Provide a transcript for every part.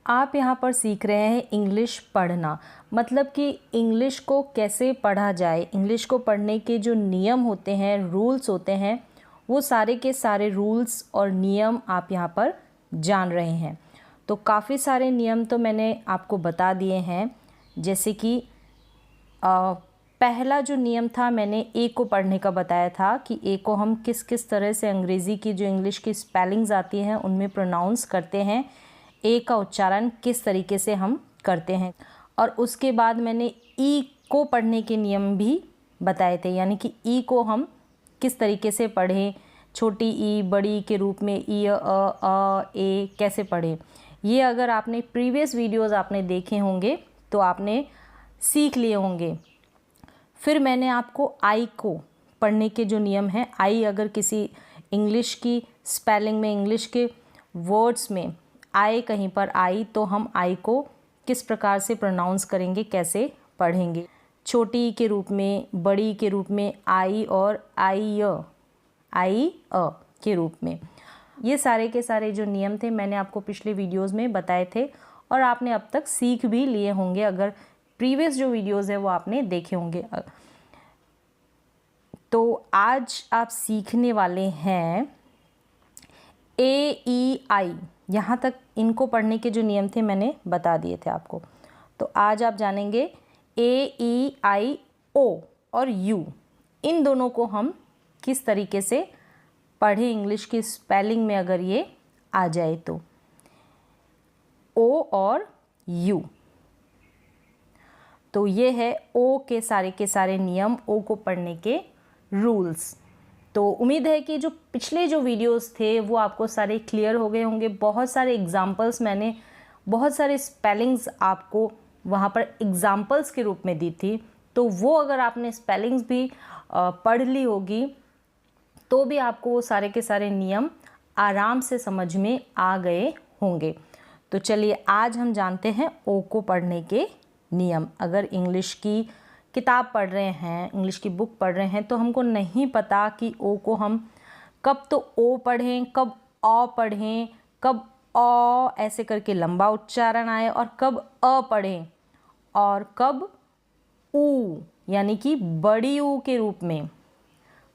आप यहाँ पर सीख रहे हैं इंग्लिश पढ़ना, मतलब कि इंग्लिश को कैसे पढ़ा जाए। इंग्लिश को पढ़ने के जो नियम होते हैं, रूल्स होते हैं, वो सारे के सारे रूल्स और नियम आप यहाँ पर जान रहे हैं। तो काफ़ी सारे नियम तो मैंने आपको बता दिए हैं, जैसे कि पहला जो नियम था मैंने ए को पढ़ने का बताया था कि ए को हम किस किस तरह से अंग्रेज़ी की जो इंग्लिश की स्पेलिंग्स आती हैं उनमें प्रोनाउंस करते हैं, ए का उच्चारण किस तरीके से हम करते हैं। और उसके बाद मैंने ई को पढ़ने के नियम भी बताए थे, यानी कि ई को हम किस तरीके से पढ़ें, छोटी ई बड़ी के रूप में ई ए कैसे पढ़ें। ये अगर आपने प्रीवियस वीडियोज़ आपने देखे होंगे तो आपने सीख लिए होंगे। फिर मैंने आपको आई को पढ़ने के जो नियम हैं, आई अगर किसी इंग्लिश की स्पेलिंग में, इंग्लिश के वर्ड्स में आए कहीं पर आई, तो हम आई को किस प्रकार से प्रोनाउंस करेंगे, कैसे पढ़ेंगे। छोटी के रूप में, बड़ी के रूप में आई और आई अ के रूप में। ये सारे के सारे जो नियम थे मैंने आपको पिछले वीडियोज़ में बताए थे और आपने अब तक सीख भी लिए होंगे, अगर प्रीवियस जो वीडियोज़ है वो आपने देखे होंगे। तो आज आप सीखने वाले हैं ए ई आई, यहाँ तक इनको पढ़ने के जो नियम थे मैंने बता दिए थे आपको। तो आज आप जानेंगे ए ई आई ओ और यू, इन दोनों को हम किस तरीके से पढ़ें इंग्लिश की स्पेलिंग में अगर ये आ जाए तो। ओ और यू, तो ये है ओ के सारे नियम, ओ को पढ़ने के रूल्स। तो उम्मीद है कि जो पिछले जो वीडियोस थे वो आपको सारे क्लियर हो गए होंगे। बहुत सारे एग्जाम्पल्स मैंने, बहुत सारे स्पेलिंग्स आपको वहाँ पर एग्जाम्पल्स के रूप में दी थी, तो वो अगर आपने स्पेलिंग्स भी पढ़ ली होगी तो भी आपको वो सारे के सारे नियम आराम से समझ में आ गए होंगे। तो चलिए आज हम जानते हैं ओ को पढ़ने के नियम। अगर इंग्लिश की किताब पढ़ रहे हैं, इंग्लिश की बुक पढ़ रहे हैं, तो हमको नहीं पता कि ओ को हम कब तो ओ पढ़ें, कब औ पढ़ें, कब औ ऐसे करके लंबा उच्चारण आए, और कब अ पढ़ें, और कब ऊ यानी कि बड़ी ऊ के रूप में,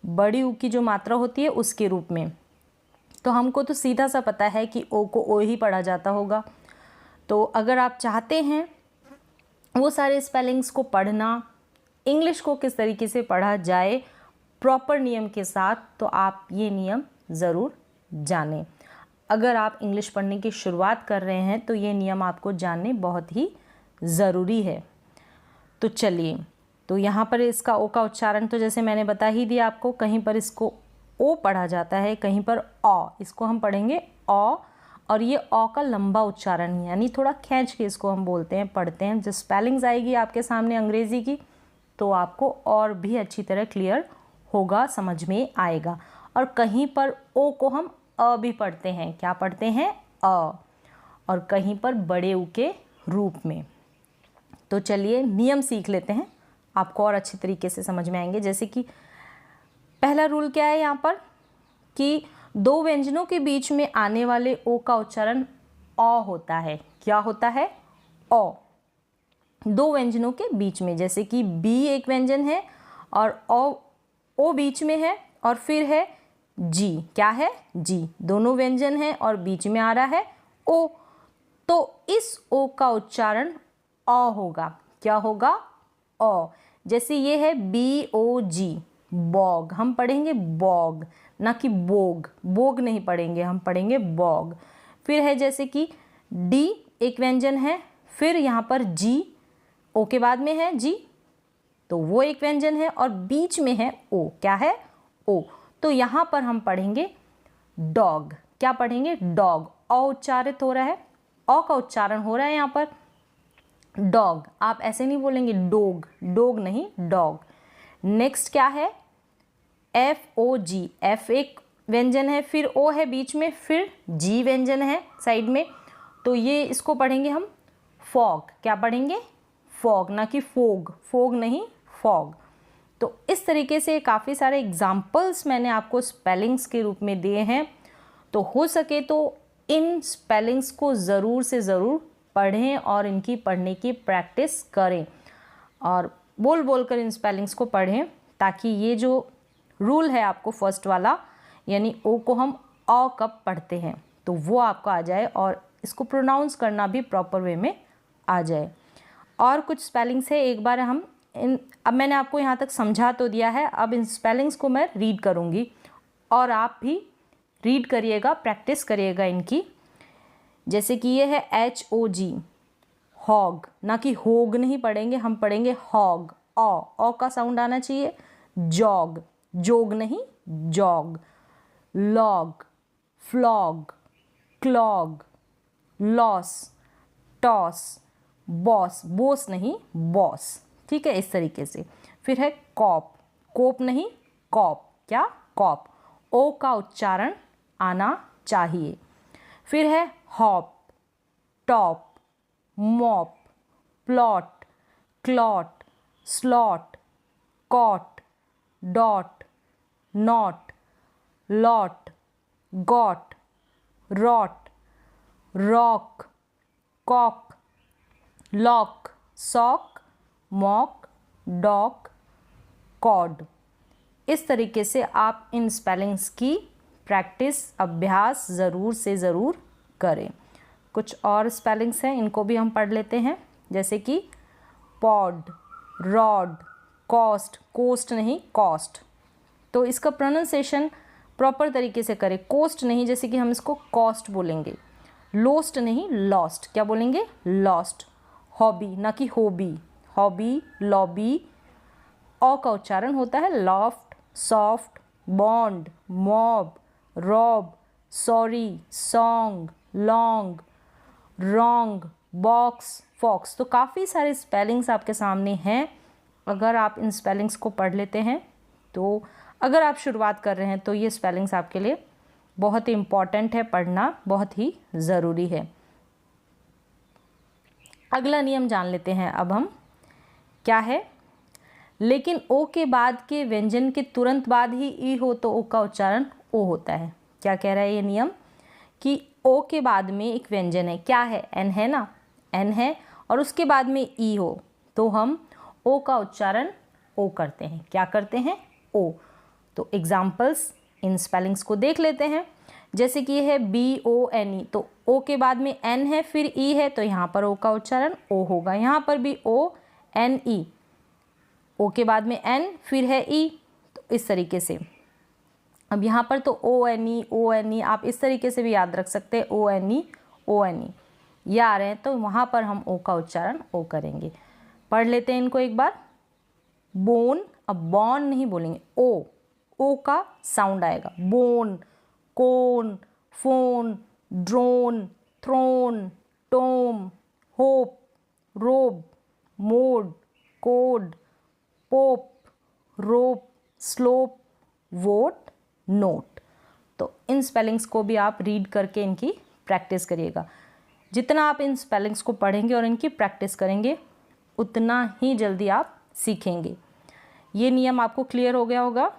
बड़ी ऊ की जो मात्रा होती है उसके रूप में। तो हमको तो सीधा सा पता है कि ओ को ओ ही पढ़ा जाता होगा। तो अगर आप चाहते हैं वो सारे स्पेलिंग्स को पढ़ना, इंग्लिश को किस तरीके से पढ़ा जाए प्रॉपर नियम के साथ, तो आप ये नियम ज़रूर जानें। अगर आप इंग्लिश पढ़ने की शुरुआत कर रहे हैं तो ये नियम आपको जानने बहुत ही ज़रूरी है। तो चलिए, तो यहाँ पर इसका ओ का उच्चारण तो जैसे मैंने बता ही दिया आपको, कहीं पर इसको ओ पढ़ा जाता है, कहीं पर औ, इसको हम पढ़ेंगे औ। और ये औ का लंबा उच्चारण, यानी थोड़ा खींच के इसको हम बोलते हैं, पढ़ते हैं। जब स्पेलिंग्स आएगी आपके सामने अंग्रेज़ी की तो आपको और भी अच्छी तरह क्लियर होगा, समझ में आएगा। और कहीं पर ओ को हम अ भी पढ़ते हैं, क्या पढ़ते हैं, अ, और कहीं पर बड़े ऊ के रूप में। तो चलिए नियम सीख लेते हैं, आपको और अच्छे तरीके से समझ में आएंगे। जैसे कि पहला रूल क्या है यहाँ पर कि दो व्यंजनों के बीच में आने वाले ओ का उच्चारण औ होता है। क्या होता है, औ। दो व्यंजनों के बीच में, जैसे कि बी एक व्यंजन है और ओ बीच में है, और फिर है जी, क्या है, जी, दोनों व्यंजन हैं और बीच में आ रहा है ओ, तो इस ओ का उच्चारण औ होगा। क्या होगा, औ। जैसे ये है बी ओ जी, बॉग, हम पढ़ेंगे बॉग, ना कि बोग, बोग नहीं पढ़ेंगे, हम पढ़ेंगे बॉग। फिर है जैसे कि डी एक व्यंजन है, फिर यहाँ पर जी, ओ के बाद में है जी, तो वो एक व्यंजन है, और बीच में है ओ, क्या है, ओ। तो यहाँ पर हम पढ़ेंगे डॉग, क्या पढ़ेंगे, डॉग, औ उच्चारित हो रहा है, औ का उच्चारण हो रहा है यहाँ पर, डॉग। आप ऐसे नहीं बोलेंगे डोग, डोग नहीं, डॉग। नेक्स्ट क्या है, एफ ओ जी, एफ एक व्यंजन है, फिर ओ है बीच में, फिर जी व्यंजन है साइड में, तो ये इसको पढ़ेंगे हम फॉग, क्या पढ़ेंगे, फॉग, ना कि फोग, फोग नहीं, फॉग। तो इस तरीके से काफ़ी सारे एग्जाम्पल्स मैंने आपको स्पेलिंग्स के रूप में दिए हैं, तो हो सके तो इन स्पेलिंग्स को ज़रूर से ज़रूर पढ़ें और इनकी पढ़ने की प्रैक्टिस करें और बोल बोल कर इन स्पेलिंग्स को पढ़ें, ताकि ये जो रूल है आपको फर्स्ट वाला, यानी ओ को हम औ कब पढ़ते हैं, तो वो आपको आ जाए और इसको प्रोनाउंस करना भी प्रॉपर वे में आ जाए। और कुछ स्पेलिंग्स है, एक बार हम अब मैंने आपको यहाँ तक समझा तो दिया है, अब इन स्पेलिंग्स को मैं रीड करूँगी और आप भी रीड करिएगा, प्रैक्टिस करिएगा इनकी। जैसे कि ये है HOG, हॉग, ना कि होग नहीं पढ़ेंगे, हम पढ़ेंगे हॉग, ओ का साउंड आना चाहिए। जॉग, जोग नहीं, jog. Log, flog, clog, loss, toss, boss, Bose नहीं बॉस, ठीक है, इस तरीके से। फिर है कॉप, कोप नहीं कॉप, क्या कॉप, ओ का उच्चारण आना चाहिए। फिर है hop, top, mop, plot, clot, slot, cot, dot, not, lot, got, rot, rock, cock, lock, sock, mock, dock, cod. इस तरीके से आप इन स्पेलिंग्स की प्रैक्टिस, अभ्यास ज़रूर से ज़रूर करें। कुछ और स्पेलिंग्स हैं, इनको भी हम पढ़ लेते हैं। जैसे कि पॉड, रॉड, कॉस्ट, कोस्ट नहीं कॉस्ट, तो इसका प्रोनाउंसिएशन प्रॉपर तरीके से करें। कोस्ट नहीं, जैसे कि हम इसको कॉस्ट बोलेंगे। लोस्ट नहीं लॉस्ट, क्या बोलेंगे लॉस्ट। हॉबी ना कि होबी, हॉबी, लॉबी। ओ का उच्चारण होता है loft, soft, bond, mob, rob, sorry, song, long, wrong, box, fox. तो काफ़ी सारे स्पेलिंग्स आपके सामने हैं। अगर आप इन स्पेलिंग्स को पढ़ लेते हैं, तो अगर आप शुरुआत कर रहे हैं तो ये स्पेलिंग्स आपके लिए बहुत ही इम्पॉर्टेंट है, पढ़ना बहुत ही ज़रूरी है। अगला नियम जान लेते हैं अब हम, क्या है। लेकिन ओ के बाद के व्यंजन के तुरंत बाद ही ई हो तो ओ का उच्चारण ओ होता है। क्या कह रहा है ये नियम कि ओ के बाद में एक व्यंजन है, क्या है, एन है ना, एन है, और उसके बाद में ई हो तो हम ओ का उच्चारण ओ करते हैं। क्या करते हैं, ओ। तो एग्जाम्पल्स इन स्पेलिंग्स को देख लेते हैं। जैसे कि ये है BONE, तो ओ के बाद में एन है फिर ई है, तो यहाँ पर ओ का उच्चारण ओ होगा। यहाँ पर भी ONE, ओ के बाद में एन फिर है ई, तो इस तरीके से। अब यहाँ पर तो ONE आप इस तरीके से भी याद रख सकते हैं, ONE ये आ रहे हैं, तो वहाँ पर हम ओ का उच्चारण ओ करेंगे। पढ़ लेते हैं इनको एक बार। बोन, अब बॉन नहीं बोलेंगे, ओ का साउंड आएगा। Bone, cone, phone, drone, throne, tome, hope, robe, mode, code, pope, rope, slope, vote, note. तो इन स्पेलिंग्स को भी आप रीड करके इनकी प्रैक्टिस करिएगा। जितना आप इन स्पेलिंग्स को पढ़ेंगे और इनकी प्रैक्टिस करेंगे, उतना ही जल्दी आप सीखेंगे। ये नियम आपको क्लियर हो गया होगा।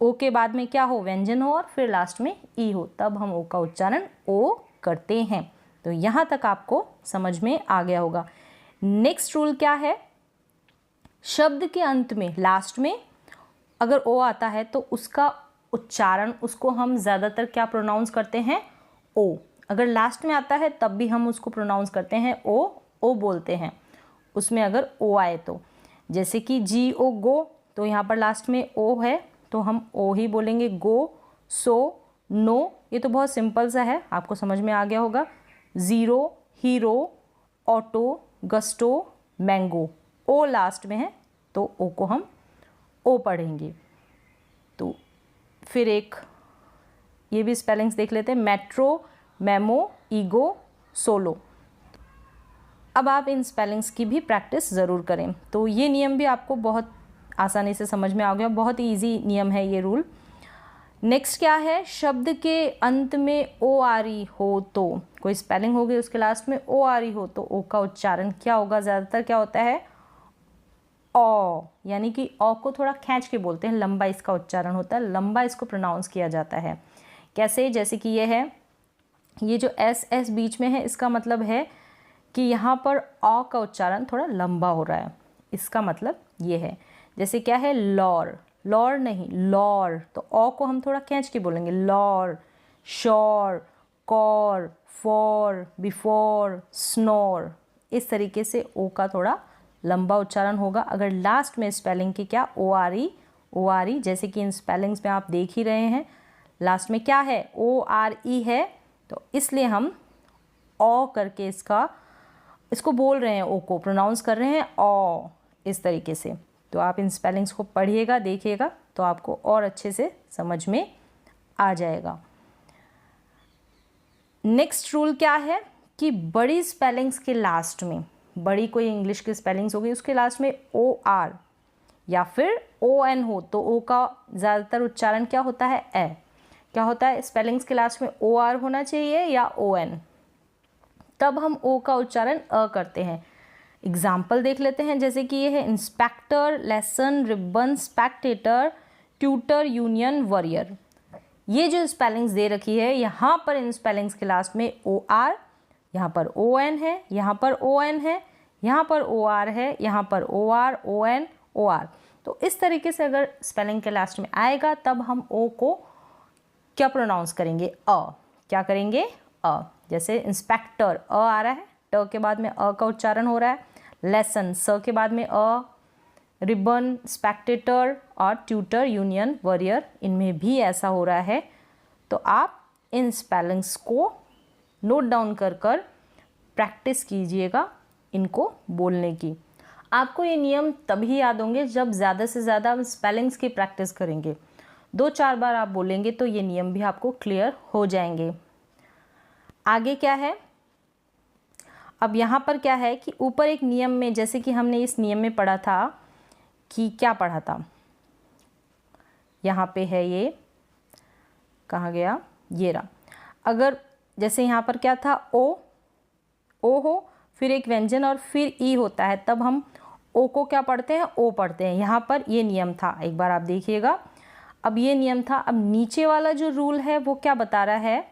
ओ के बाद में क्या हो, व्यंजन हो, और फिर लास्ट में ई हो, तब हम ओ का उच्चारण ओ करते हैं। तो यहाँ तक आपको समझ में आ गया होगा। नेक्स्ट रूल क्या है, शब्द के अंत में, लास्ट में अगर ओ आता है तो उसका उच्चारण, उसको हम ज़्यादातर क्या प्रोनाउंस करते हैं, ओ। अगर लास्ट में आता है तब भी हम उसको प्रोनाउंस करते हैं ओ बोलते हैं, उसमें अगर ओ आए तो। जैसे कि GO, गो, तो यहाँ पर लास्ट में ओ है तो हम ओ ही बोलेंगे। गो, सो, नो, ये तो बहुत सिंपल सा है, आपको समझ में आ गया होगा। Zero, hero, auto, gusto, mango, O last में है तो ओ को हम ओ पढ़ेंगे। तो फिर एक ये भी स्पेलिंग्स देख लेते हैं, मेट्रो, मेमो, ईगो, सोलो। अब आप इन स्पेलिंग्स की भी प्रैक्टिस ज़रूर करें। तो ये नियम भी आपको बहुत आसानी से समझ में आ गया, बहुत ही ईजी नियम है ये रूल। नेक्स्ट क्या है, शब्द के अंत में ORE हो तो, कोई स्पेलिंग होगी उसके लास्ट में ORE हो तो ओ का उच्चारण क्या होगा, ज़्यादातर क्या होता है, ओ, यानी कि ओ को थोड़ा खींच के बोलते हैं, लंबा इसका उच्चारण होता है, लंबा इसको प्रोनाउंस किया जाता है। कैसे, जैसे कि ये है ये जो एस एस बीच में है इसका मतलब है कि यहाँ पर अ का उच्चारण थोड़ा लंबा हो रहा है, इसका मतलब ये है। जैसे क्या है, लॉर, लॉर नहीं लॉर, तो अ को हम थोड़ा खींच के बोलेंगे, लॉर, शोर, कॉर, फॉर, बिफोर, स्नोर। इस तरीके से ओ का थोड़ा लंबा उच्चारण होगा। अगर लास्ट में स्पेलिंग की क्या, ओ आर ई, जैसे कि इन स्पेलिंग्स में आप देख ही रहे हैं, लास्ट में क्या है, ओ आर ई है, तो इसलिए हम ओ करके इसको बोल रहे हैं, ओ को प्रोनाउंस कर रहे हैं ओ, इस तरीके से। तो आप इन स्पेलिंग्स को पढ़िएगा, देखिएगा, तो आपको और अच्छे से समझ में आ जाएगा। नेक्स्ट रूल क्या है कि बड़ी स्पेलिंग्स के लास्ट में, बड़ी कोई इंग्लिश की स्पेलिंग्स होगी उसके लास्ट में ओ आर या फिर ओ एन हो, तो ओ का ज़्यादातर उच्चारण क्या होता है, ए। क्या होता है, स्पेलिंग्स के लास्ट में ओ आर होना चाहिए या ओ एन, तब हम ओ का उच्चारण अ करते हैं। एग्जाम्पल देख लेते हैं, जैसे कि ये है inspector, lesson, ribbon, Spectator, tutor, union, warrior. ये जो स्पेलिंग्स दे रखी है, यहाँ पर इन स्पेलिंग्स के लास्ट में ओ आर, यहाँ पर ओ एन है, यहाँ पर ओ एन है, यहाँ पर ओ आर है, यहाँ पर O R, O N, O R. तो इस तरीके से अगर स्पेलिंग के लास्ट में आएगा तब हम ओ को क्या प्रोनाउंस करेंगे, अ। क्या करेंगे, अ। जैसे इंस्पेक्टर, अ आ रहा है, ट के बाद में अ का उच्चारण हो रहा है। लेसन, स के बाद में अ। रिबन, स्पेक्टेटर और ट्यूटर, यूनियन, वॉरियर, इनमें भी ऐसा हो रहा है। तो आप इन स्पेलिंग्स को नोट डाउन कर प्रैक्टिस कीजिएगा इनको बोलने की। आपको ये नियम तभी याद होंगे जब ज़्यादा से ज़्यादा आप स्पेलिंग्स की प्रैक्टिस करेंगे। 2-4 बार आप बोलेंगे तो ये नियम भी आपको क्लियर हो जाएंगे। आगे क्या है, अब यहाँ पर क्या है कि ऊपर एक नियम में, जैसे कि हमने इस नियम में पढ़ा था कि क्या पढ़ा था, यहाँ पे है, ये कहाँ गया, ये रहा। अगर जैसे यहाँ पर क्या था, ओ हो, फिर एक व्यंजन और फिर ई होता है, तब हम ओ को क्या पढ़ते हैं, ओ पढ़ते हैं। यहाँ पर ये नियम था, एक बार आप देखिएगा। अब ये नियम था। अब नीचे वाला जो रूल है वो क्या बता रहा है,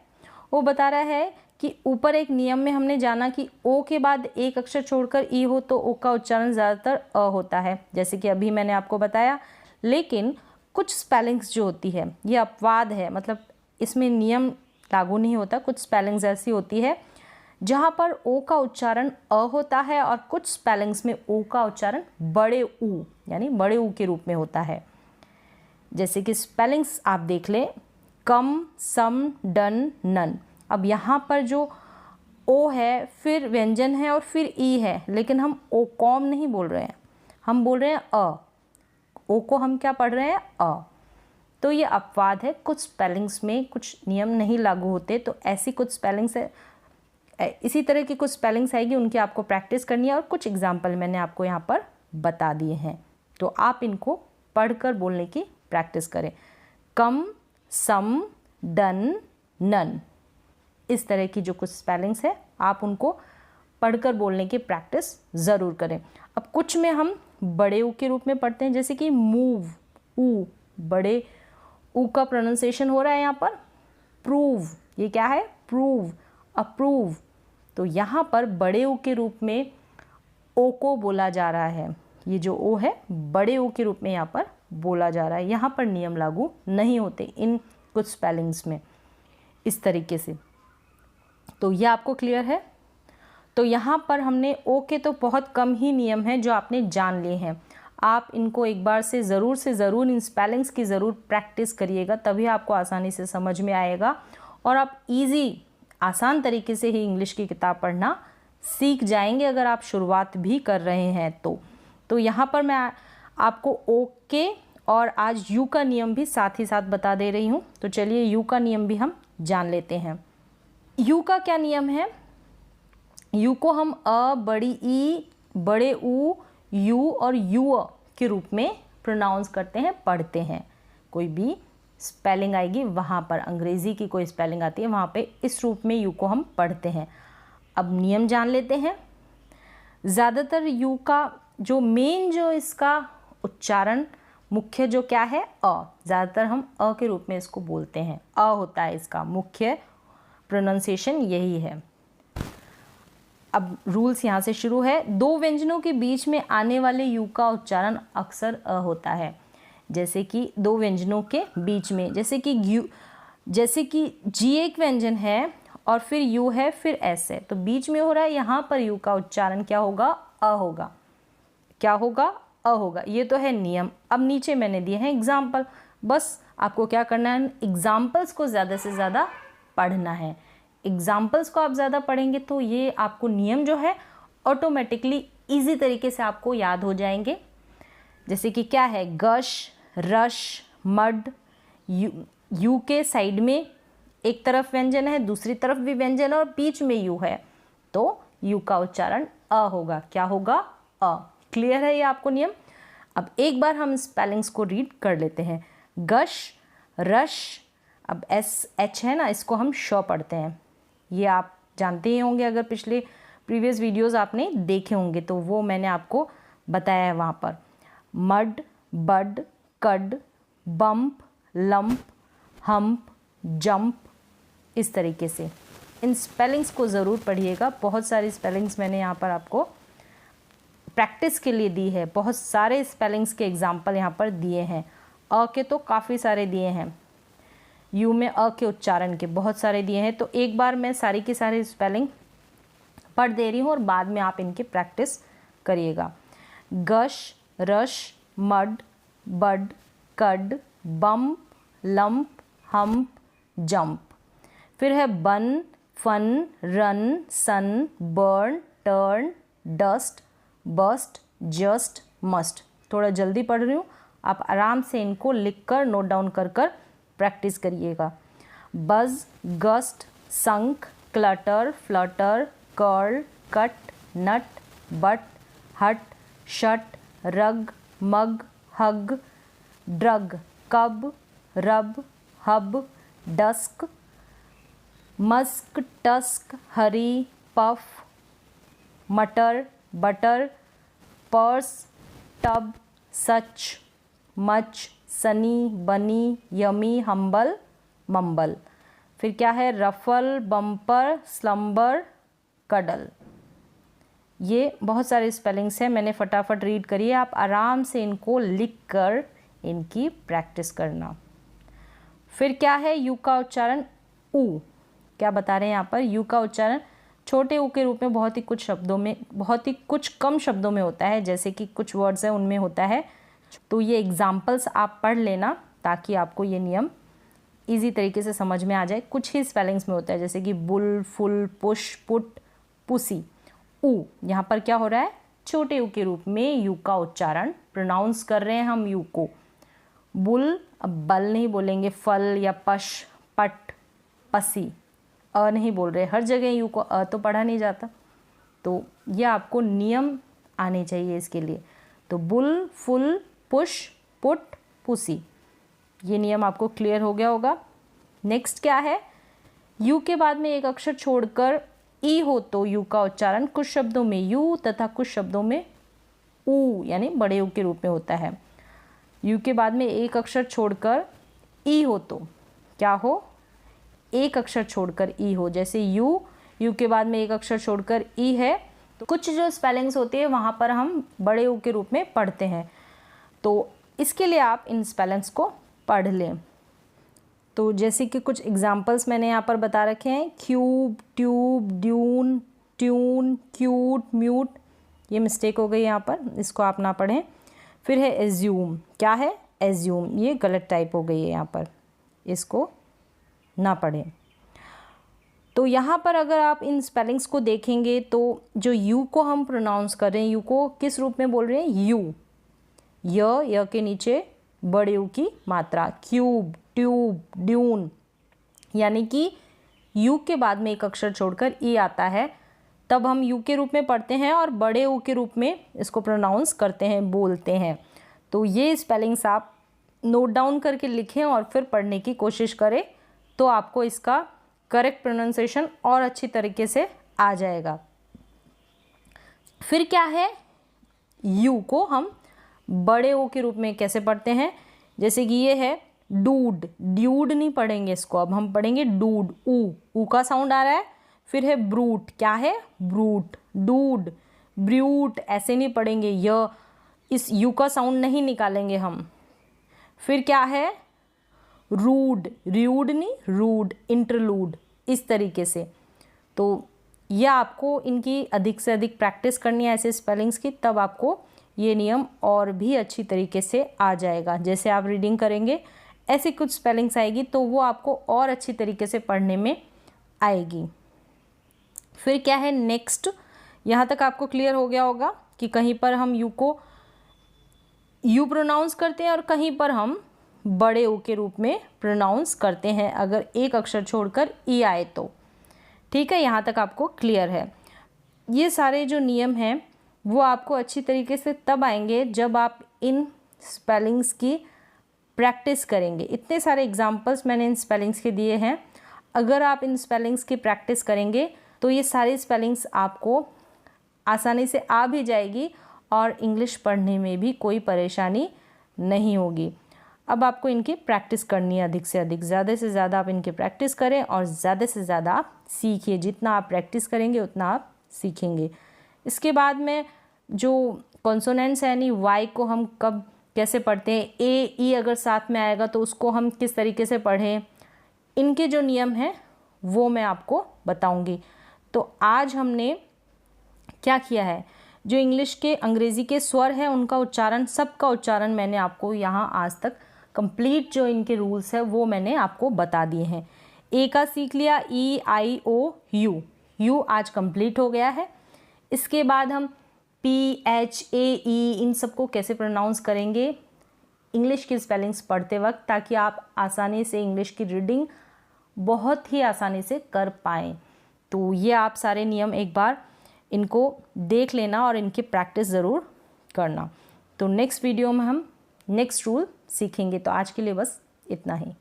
वो बता रहा है कि ऊपर एक नियम में हमने जाना कि ओ के बाद एक अक्षर छोड़कर ई हो तो ओ का उच्चारण ज़्यादातर अ होता है, जैसे कि अभी मैंने आपको बताया। लेकिन कुछ स्पेलिंग्स जो होती है ये अपवाद है, मतलब इसमें नियम लागू नहीं होता। कुछ स्पेलिंग्स ऐसी होती है जहाँ पर ओ का उच्चारण अ होता है और कुछ स्पेलिंग्स में ओ का उच्चारण बड़े ऊ यानी बड़े ऊ के रूप में होता है। जैसे कि स्पेलिंग्स आप देख लें, कम, सम, डन, नन। अब यहाँ पर जो ओ है, फिर व्यंजन है और फिर ई है, लेकिन हम ओ कॉम नहीं बोल रहे हैं, हम बोल रहे हैं अ। ओ को हम क्या पढ़ रहे हैं, अ। तो ये अपवाद है, कुछ स्पेलिंग्स में कुछ नियम नहीं लागू होते। तो ऐसी कुछ स्पेलिंग्स है, इसी तरह की कुछ स्पेलिंग्स आएगी, उनकी आपको प्रैक्टिस करनी है और कुछ एग्जाम्पल मैंने आपको यहाँ पर बता दिए हैं, तो आप इनको पढ़कर बोलने की प्रैक्टिस करें। कम, सम, डन, नन, इस तरह की जो कुछ स्पेलिंग्स है आप उनको पढ़कर बोलने की प्रैक्टिस ज़रूर करें। अब कुछ में हम बड़े ऊ के रूप में पढ़ते हैं, जैसे कि मूव, ऊ, बड़े ऊ का प्रोनाउंसिएशन हो रहा है यहाँ पर। प्रूव, ये क्या है, प्रूव, अप्रूव। तो यहाँ पर बड़े ऊ के रूप में ओ को बोला जा रहा है, ये जो ओ है बड़े ऊ के रूप में यहाँ पर बोला जा रहा है। यहाँ पर नियम लागू नहीं होते इन कुछ स्पेलिंग्स में, इस तरीके से। तो यह आपको क्लियर है। तो यहाँ पर हमने ओ के तो बहुत कम ही नियम हैं जो आपने जान लिए हैं। आप इनको एक बार से ज़रूर इन स्पेलिंग्स की ज़रूर प्रैक्टिस करिएगा, तभी आपको आसानी से समझ में आएगा और आप आसान तरीके से ही इंग्लिश की किताब पढ़ना सीख जाएंगे अगर आप शुरुआत भी कर रहे हैं तो यहाँ पर मैं आपको ओ के और आज यू का नियम भी साथ ही साथ बता दे रही हूँ। तो चलिए यू का नियम भी हम जान लेते हैं। यू का क्या नियम है, यू को हम अ, बड़ी ई, बड़े ऊ, यू और यू के रूप में प्रोनाउंस करते हैं, पढ़ते हैं। कोई भी स्पेलिंग आएगी वहाँ पर, अंग्रेज़ी की कोई स्पेलिंग आती है वहाँ पे इस रूप में यू को हम पढ़ते हैं। अब नियम जान लेते हैं। ज़्यादातर यू का जो मेन जो इसका उच्चारण मुख्य जो क्या है, अ, ज़्यादातर हम अ के रूप में इसको बोलते हैं। अ होता है इसका मुख्य प्रोनाउंसिएशन यही है। अब रूल्स यहाँ से शुरू है। दो व्यंजनों के बीच में आने वाले यू का उच्चारण अक्सर अ होता है। जैसे कि दो व्यंजनों के बीच में, जैसे कि जी एक व्यंजन है और फिर यू है फिर एस है, तो बीच में हो रहा है, यहाँ पर यू का उच्चारण क्या होगा? अ होगा। क्या होगा? अ होगा। ये तो है नियम। अब नीचे मैंने दिए हैं एग्जाम्पल, बस आपको क्या करना है, एग्जाम्पल्स को ज़्यादा से ज़्यादा पढ़ना है। एग्जाम्पल्स को आप ज़्यादा पढ़ेंगे तो ये आपको नियम जो है ऑटोमेटिकली ईजी तरीके से आपको याद हो जाएंगे। जैसे कि क्या है, गश, रश, मड, यू के साइड में एक तरफ व्यंजन है, दूसरी तरफ भी व्यंजन है और बीच में यू है, तो यू का उच्चारण अ होगा। क्या होगा? अ। क्लियर है ये आपको नियम? अब एक बार हम स्पेलिंग्स को रीड कर लेते हैं। गश, रश, अब एस एच है ना, इसको हम श पढ़ते हैं। ये आप जानते ही होंगे, अगर पिछले प्रीवियस वीडियोस आपने देखे होंगे तो वो मैंने आपको बताया है वहाँ पर। मड, बड, कड, बम्प, लंप, हम्प, जंप, इस तरीके से इन स्पेलिंग्स को ज़रूर पढ़िएगा। बहुत सारी स्पेलिंग्स मैंने यहाँ पर आपको प्रैक्टिस के लिए दी है। बहुत सारे स्पेलिंग्स के एग्जाम्पल यहाँ पर दिए हैं। अ के तो काफ़ी सारे दिए हैं, यू में अ के उच्चारण के बहुत सारे दिए हैं। तो एक बार मैं सारी की सारी स्पेलिंग पढ़ दे रही हूँ और बाद में आप इनकी प्रैक्टिस करिएगा। गश, रश, मड, बड, कड, बम्प, लंप, हम्प, जंप। फिर है bun, fun, run, sun, burn, turn, dust, bust, just, must. थोड़ा जल्दी पढ़ रही हूँ, आप आराम से इनको लिखकर नोट डाउन कर प्रैक्टिस करिएगा। Buzz, gust, sunk, clutter, flutter, curl, cut, nut, but, hut, shut, rug, mug, hug, drug, cub, rub, hub, dusk, musk, tusk, hurry, puff, mutter, butter, purse, tub, such, much, sunny, bunny, yummy, humble, mumble. फिर क्या है, रफल, bumper, slumber, cuddle. ये बहुत सारे spellings हैं, मैंने फटाफट read करी है, आप आराम से इनको लिख कर इनकी प्रैक्टिस करना। फिर क्या है, यू का उच्चारण ऊ। क्या बता रहे हैं यहाँ पर, यू का उच्चारण छोटे ऊ के रूप में बहुत ही कुछ कम शब्दों में होता है। जैसे कि कुछ वर्ड्स हैं उनमें होता है, तो ये एग्जाम्पल्स आप पढ़ लेना ताकि आपको ये नियम इजी तरीके से समझ में आ जाए। कुछ ही स्पेलिंग्स में होता है, जैसे कि bull, full, push, put, pussy. ऊ यहाँ पर क्या हो रहा है, छोटे ऊ के रूप में यू का उच्चारण प्रोनाउंस कर रहे हैं हम यू को। बुल, अब बल नहीं बोलेंगे, फल या पश, पट, पसी, अ नहीं बोल रहे। हर जगह यू को अ तो पढ़ा नहीं जाता, तो ये आपको नियम आने चाहिए इसके लिए। तो bull, full, push, put, pussy, ये नियम आपको क्लियर हो गया होगा। नेक्स्ट क्या है, यू के बाद में एक अक्षर छोड़कर ई हो तो यू का उच्चारण कुछ शब्दों में यू तथा कुछ शब्दों में ऊ यानी बड़े यू के रूप में होता है। यू के बाद में एक अक्षर छोड़कर ई हो तो क्या हो, एक अक्षर छोड़कर ई हो। जैसे यू के बाद में एक अक्षर छोड़कर ई है, तो कुछ जो स्पेलिंग्स होती है वहाँ पर हम बड़े यू के रूप में पढ़ते हैं, तो इसके लिए आप इन स्पेलिंग्स को पढ़ लें। तो जैसे कि कुछ एग्जाम्पल्स मैंने यहाँ पर बता रखे हैं, cube, tube, dune, tune, cute, mute, ये मिस्टेक हो गई यहाँ पर, इसको आप ना पढ़ें। फिर है एज्यूम। क्या है, एज्यूम, ये गलत टाइप हो गई है यहाँ पर, इसको ना पढ़ें। तो यहाँ पर अगर आप इन स्पेलिंग्स को देखेंगे तो जो यू को हम प्रोनाउंस कर रहे हैं, यू को किस रूप में बोल रहे हैं, यू, य के नीचे बड़े यू की मात्रा, क्यूब, ट्यूब, ड्यून, यानी कि यू के बाद में एक अक्षर छोड़कर ई आता है, तब हम यू के रूप में पढ़ते हैं और बड़े यू के रूप में इसको प्रोनाउंस करते हैं, बोलते हैं। तो ये स्पेलिंग्स आप नोट डाउन करके लिखें और फिर पढ़ने की कोशिश करें, तो आपको इसका करेक्ट प्रोनाउंसिएशन और अच्छी तरीके से आ जाएगा। फिर क्या है, यू को हम बड़े ओ के रूप में कैसे पढ़ते हैं, जैसे कि ये है डूड, ड्यूड नहीं पढ़ेंगे इसको, अब हम पढ़ेंगे डूड, ऊ का साउंड आ रहा है। फिर है ब्रूट, क्या है, ब्रूट, डूड, ब्रूट, ऐसे नहीं पढ़ेंगे, इस यू का साउंड नहीं निकालेंगे हम। फिर क्या है, रूड, र्यूड नहीं, रूड, इंटरलूड, इस तरीके से। तो यह आपको इनकी अधिक से अधिक प्रैक्टिस करनी है ऐसे स्पेलिंग्स की, तब आपको ये नियम और भी अच्छी तरीके से आ जाएगा। जैसे आप रीडिंग करेंगे ऐसी कुछ स्पेलिंग्स आएगी तो वो आपको और अच्छी तरीके से पढ़ने में आएगी। फिर क्या है नेक्स्ट, यहाँ तक आपको क्लियर हो गया होगा कि कहीं पर हम यू को यू प्रोनाउंस करते हैं और कहीं पर हम बड़े ओ के रूप में प्रोनाउंस करते हैं अगर एक अक्षर छोड़कर ई आए तो। ठीक है, यहाँ तक आपको क्लियर है। ये सारे जो नियम हैं वो आपको अच्छी तरीके से तब आएंगे जब आप इन स्पेलिंग्स की प्रैक्टिस करेंगे। इतने सारे एग्जाम्पल्स मैंने इन स्पेलिंग्स के दिए हैं, अगर आप इन स्पेलिंग्स की प्रैक्टिस करेंगे तो ये सारी स्पेलिंग्स आपको आसानी से आ भी जाएगी और इंग्लिश पढ़ने में भी कोई परेशानी नहीं होगी। अब आपको इनकी प्रैक्टिस करनी है अधिक से अधिक, ज़्यादा से ज़्यादा आप इनकी प्रैक्टिस करें और ज़्यादा से ज़्यादा आप सीखिए। जितना आप प्रैक्टिस करेंगे उतना आप सीखेंगे। इसके बाद में जो कॉन्सोनेंट्स है यानी वाई को हम कब कैसे पढ़ते हैं, ए ई अगर साथ में आएगा तो उसको हम किस तरीके से पढ़ें, इनके जो नियम हैं वो मैं आपको बताऊंगी। तो आज हमने क्या किया है, जो इंग्लिश के अंग्रेज़ी के स्वर हैं उनका उच्चारण, सबका उच्चारण मैंने आपको यहाँ आज तक कंप्लीट जो इनके रूल्स है वो मैंने आपको बता दिए हैं। ए का सीख लिया, ई आई ओ यू, यू आज कंप्लीट हो गया है। इसके बाद हम पी एच ए ई इन सबको कैसे प्रोनाउंस करेंगे इंग्लिश की स्पेलिंग्स पढ़ते वक्त, ताकि आप आसानी से इंग्लिश की रीडिंग बहुत ही आसानी से कर पाएँ। तो ये आप सारे नियम एक बार इनको देख लेना और इनकी प्रैक्टिस ज़रूर करना। तो नेक्स्ट वीडियो में हम नेक्स्ट रूल सीखेंगे। तो आज के लिए बस इतना ही।